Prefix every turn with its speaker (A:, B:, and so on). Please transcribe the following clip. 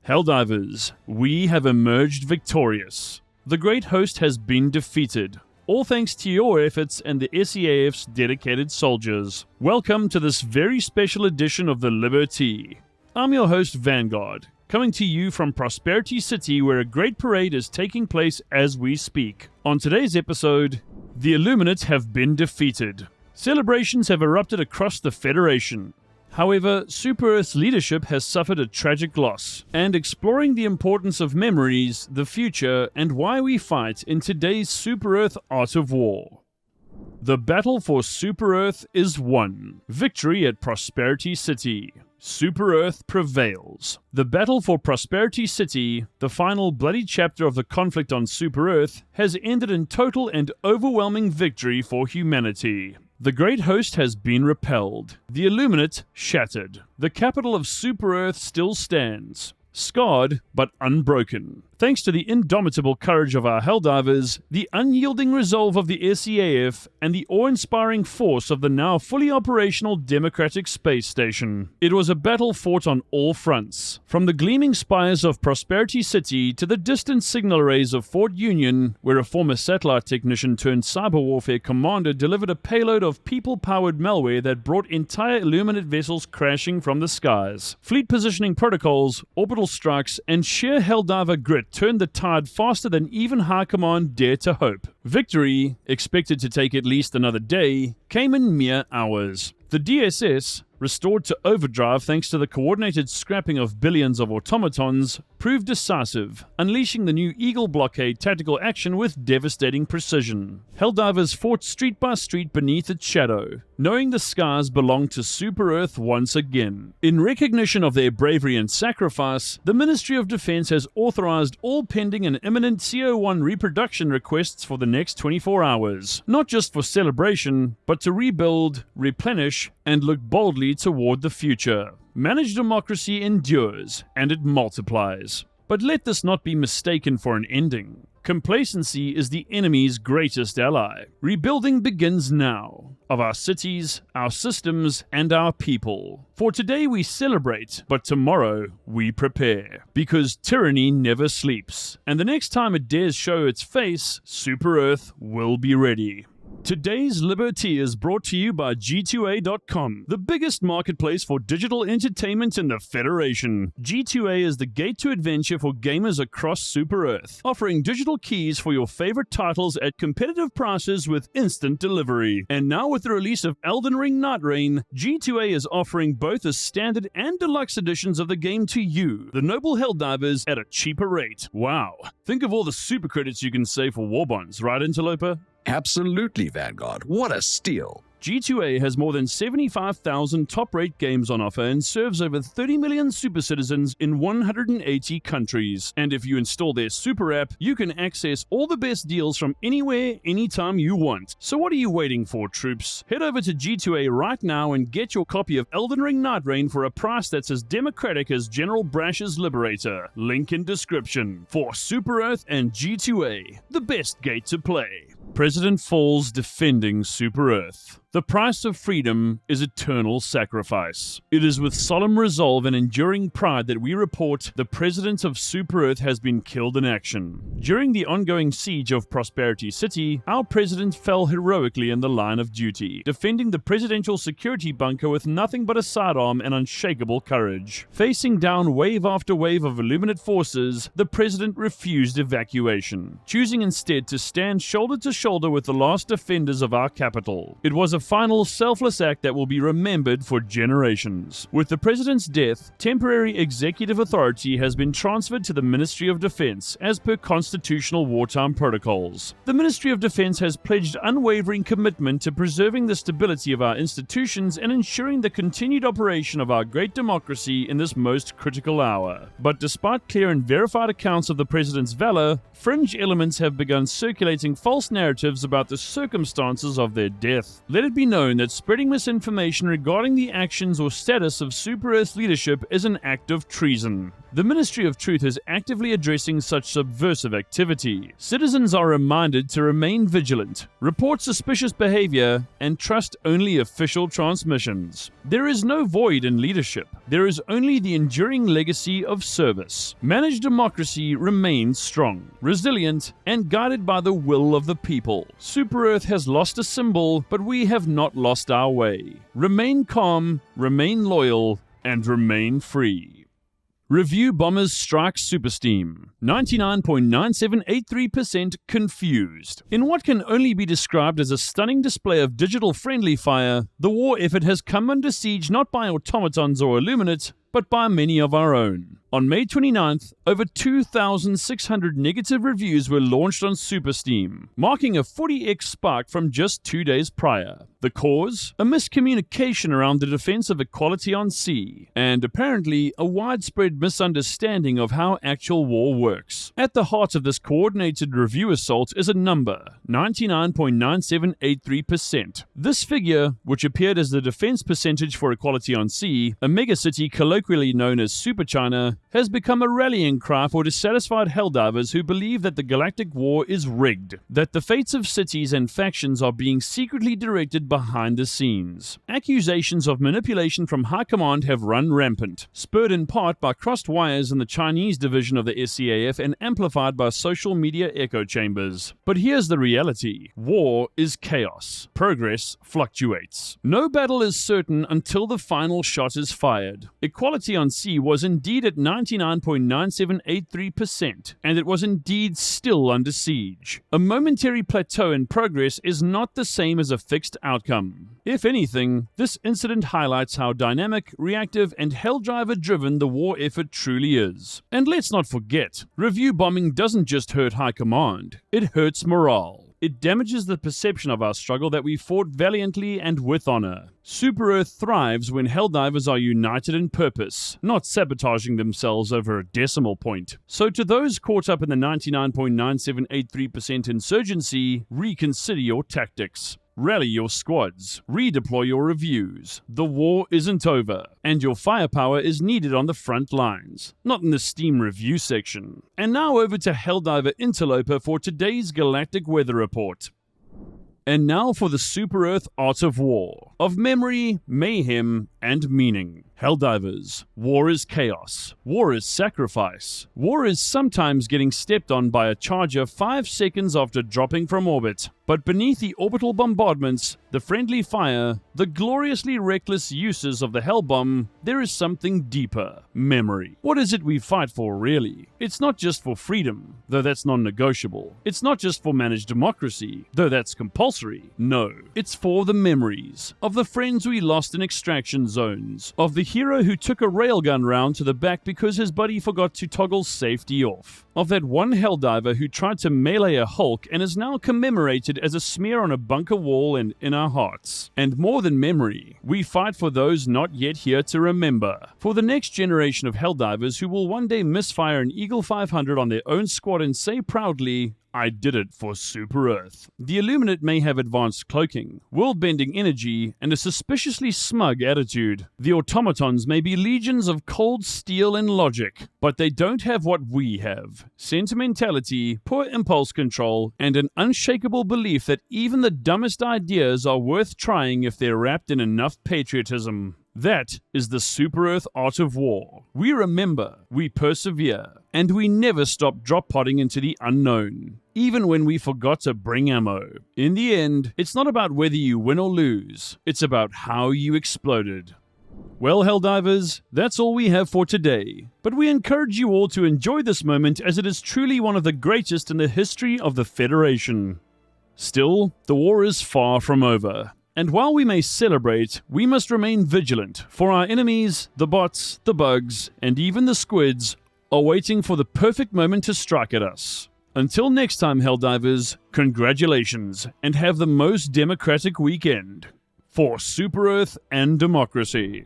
A: Helldivers, we have emerged victorious. The great host has been defeated, all thanks to your efforts and the SEAF's dedicated soldiers. Welcome to this very special edition of the Liberty. I'm your host Vanguard, coming to you from Prosperity City, where a great parade is taking place as we speak. On today's episode, the Illuminate have been defeated. Celebrations have erupted across the Federation. However, Super-Earth's leadership has suffered a tragic loss, and exploring the importance of memories, the future, and why we fight in today's Super-Earth Art of War. The battle for Super-Earth is won. Victory at Prosperity City. Super-Earth prevails. The battle for Prosperity City, the final bloody chapter of the conflict on Super-Earth, has ended in total and overwhelming victory for humanity. The great host has been repelled, the Illuminate shattered. The capital of Super-Earth still stands, scarred but unbroken. Thanks to the indomitable courage of our Helldivers, the unyielding resolve of the SEAF, and the awe-inspiring force of the now fully operational Democratic Space Station. It was a battle fought on all fronts, from the gleaming spires of Prosperity City to the distant signal arrays of Fort Union, where a former satellite technician turned cyber warfare commander delivered a payload of people-powered malware that brought entire Illuminate vessels crashing from the skies. Fleet positioning protocols, orbital strikes, and sheer Helldiver grit turned the tide faster than even High Command dared to hope. Victory, expected to take at least another day, came in mere hours. The DSS, restored to overdrive thanks to the coordinated scrapping of billions of automatons, proved decisive, unleashing the new Eagle blockade tactical action with devastating precision. Helldivers fought street by street beneath its shadow, knowing the skies belonged to Super-Earth once again. In recognition of their bravery and sacrifice, the Ministry of Defense has authorized all pending and imminent CO1 reproduction requests for the next 24 hours, not just for celebration, but to rebuild, replenish, and look boldly toward the future. Managed democracy endures, and it multiplies. But let this not be mistaken for an ending. Complacency is the enemy's greatest ally. Rebuilding begins now, of our cities, our systems, and our people. For today we celebrate, but tomorrow we prepare. Because tyranny never sleeps, and the next time it dares show its face, Super-Earth will be ready. Today's Liberty is brought to you by G2A.com, the biggest marketplace for digital entertainment in the Federation. G2A is the gate to adventure for gamers across Super-Earth, offering digital keys for your favorite titles at competitive prices with instant delivery. And now with the release of Elden Ring Nightreign, G2A is offering both the standard and deluxe editions of the game to you, the noble Helldivers, at a cheaper rate. Wow, think of all the super credits you can save for war bonds, right, Interloper?
B: Absolutely, Vanguard. What a steal.
A: G2A has more than 75,000 top-rate games on offer and serves over 30 million super citizens in 180 countries. And if you install their super app, you can access all the best deals from anywhere, anytime you want. So what are you waiting for, troops? Head over to G2A right now and get your copy of Elden Ring Nightreign for a price that's as democratic as General Brash's Liberator. Link in description. For Super-Earth and G2A, the best gate to play. President falls defending Super-Earth. The price of freedom is eternal sacrifice. It is with solemn resolve and enduring pride that we report the President of Super-Earth has been killed in action. During the ongoing siege of Prosperity City, our President fell heroically in the line of duty, defending the presidential security bunker with nothing but a sidearm and unshakable courage. Facing down wave after wave of Illuminate forces, the President refused evacuation, choosing instead to stand shoulder to shoulder with the last defenders of our capital. It was a final selfless act that will be remembered for generations. With the President's death, temporary executive authority has been transferred to the Ministry of Defense as per constitutional wartime protocols. The Ministry of Defense has pledged unwavering commitment to preserving the stability of our institutions and ensuring the continued operation of our great democracy in this most critical hour. But despite clear and verified accounts of the President's valor, fringe elements have begun circulating false narratives about the circumstances of their death. Let it it be known that spreading misinformation regarding the actions or status of Super Earth leadership is an act of treason. The Ministry of Truth is actively addressing such subversive activity. Citizens are reminded to remain vigilant, report suspicious behavior, and trust only official transmissions. There is no void in leadership. There is only the enduring legacy of service. Managed democracy remains strong, resilient, and guided by the will of the people. Super Earth has lost a symbol, but we have not lost our way. Remain calm, remain loyal, and remain free. Review bombers strike supersteam. 99.9783% confused. In what can only be described as a stunning display of digital friendly fire, the war effort has come under siege not by automatons or Illuminate, but by many of our own. On May 29th, over 2,600 negative reviews were launched on SuperSteam, marking a 40x spike from just 2 days prior. The cause? A miscommunication around the defense of equality on sea, and apparently a widespread misunderstanding of how actual war works. At the heart of this coordinated review assault is a number, 99.9783%. This figure, which appeared as the defense percentage for equality on sea, a megacity colloquially known as Super China, has become a rallying cry for dissatisfied Helldivers who believe that the galactic war is rigged, that the fates of cities and factions are being secretly directed behind the scenes. Accusations of manipulation from high command have run rampant, spurred in part by crossed wires in the Chinese division of the SCAF and amplified by social media echo chambers. But here's the reality. War is chaos. Progress fluctuates. No battle is certain until the final shot is fired. Equality on sea was indeed at 99.9783%, and it was indeed still under siege. A momentary plateau in progress is not the same as a fixed outcome. If anything, this incident highlights how dynamic, reactive, and Helldriver-driven the war effort truly is. And let's not forget, review bombing doesn't just hurt high command, it hurts morale. It damages the perception of our struggle that we fought valiantly and with honor. Super Earth thrives when Helldivers are united in purpose, not sabotaging themselves over a decimal point. So to those caught up in the 99.9783% insurgency, reconsider your tactics. Rally your squads, redeploy your reviews. The war isn't over, and your firepower is needed on the front lines, not in the Steam review section. And now over to Helldiver Interloper for today's Galactic Weather Report. And now for the Super Earth Art of War, of memory, mayhem, and meaning. Helldivers. War is chaos. War is sacrifice. War is sometimes getting stepped on by a charger 5 seconds after dropping from orbit. But beneath the orbital bombardments, the friendly fire, the gloriously reckless uses of the Hellbomb, there is something deeper. Memory. What is it we fight for, really? It's not just for freedom, though that's non-negotiable. It's not just for managed democracy, though that's compulsory. No, it's for the memories of the friends we lost in extraction zones, of the hero who took a railgun round to the back because his buddy forgot to toggle safety off, of that one Helldiver who tried to melee a Hulk and is now commemorated as a smear on a bunker wall and in our hearts. And more than memory, we fight for those not yet here to remember, for the next generation of Helldivers who will one day misfire an Eagle 500 on their own squad and say proudly, I did it for Super Earth. The Illuminate may have advanced cloaking, world-bending energy, and a suspiciously smug attitude. The automatons may be legions of cold steel and logic, but they don't have what we have. Sentimentality, poor impulse control, and an unshakable belief that even the dumbest ideas are worth trying if they're wrapped in enough patriotism. That is the Super Earth Art of War. We remember, we persevere, and we never stop drop-podding into the unknown, even when we forgot to bring ammo. In the end, it's not about whether you win or lose, it's about how you exploded. Well, Helldivers, that's all we have for today, but we encourage you all to enjoy this moment as it is truly one of the greatest in the history of the Federation. Still, the war is far from over. And while we may celebrate, we must remain vigilant, for our enemies, the bots, the bugs, and even the squids, are waiting for the perfect moment to strike at us. Until next time, Helldivers, congratulations, and have the most democratic weekend. For Super Earth and democracy.